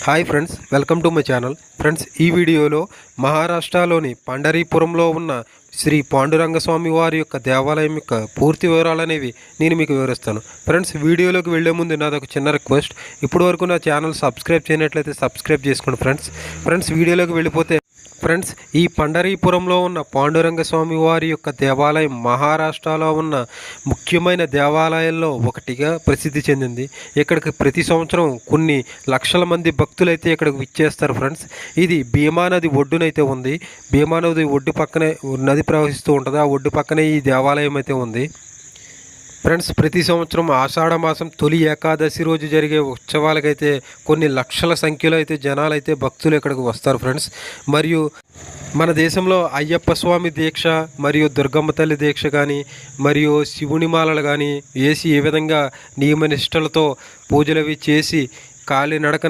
Hi friends, welcome to my channel. Friends, ఈ వీడియోలో మహారాష్ట్రలోని పండరీపురంలో ఉన్న శ్రీ పాండురంగస్వామి వారి యొక్క దేవాలయం యొక్క పూర్తి వివరాలు అనేవి నేను మీకు వివరిస్తాను. ఫ్రెండ్స్, వీడియోలోకి వెళ్లే ముందు నాదొక చిన్న రిక్వెస్ట్. ఇప్పటి వరకు నా ఛానల్ సబ్స్క్రైబ్ చేయనట్లయితే సబ్స్క్రైబ్ చేసుకోండి. ఫ్రెండ్స్ వీడియోలోకి వెళ్ళిపోతే ఫ్రెండ్స్, ఈ పండరీపురంలో ఉన్న పాండురంగస్వామి వారి యొక్క దేవాలయం మహారాష్ట్రలో ఉన్న ముఖ్యమైన దేవాలయాల్లో ఒకటిగా ప్రసిద్ధి చెందింది. ఇక్కడికి ప్రతి సంవత్సరం కొన్ని లక్షల మంది భక్తులైతే ఇక్కడికి విచ్చేస్తారు. ఫ్రెండ్స్, ఇది భీమా నది ఒడ్డునైతే ఉంది. భీమా నది ఒడ్డు పక్కనే నది ప్రవహిస్తూ ఉంటుంది. ఆ ఒడ్డు పక్కనే ఈ దేవాలయం అయితే ఉంది. ఫ్రెండ్స్, ప్రతి సంవత్సరం ఆషాఢ మాసం తొలి ఏకాదశి రోజు జరిగే ఉత్సవాలకైతే కొన్ని లక్షల సంఖ్యలో అయితే జనాలు అయితే భక్తులు ఇక్కడికి వస్తారు. ఫ్రెండ్స్, మరియు మన దేశంలో అయ్యప్ప స్వామి దీక్ష మరియు దుర్గమ్మ తల్లి దీక్ష కానీ మరియు శివుని మాలలు కానీ వేసి ఏ విధంగా నియమనిష్టలతో పూజలు అవి చేసి కాలినడకన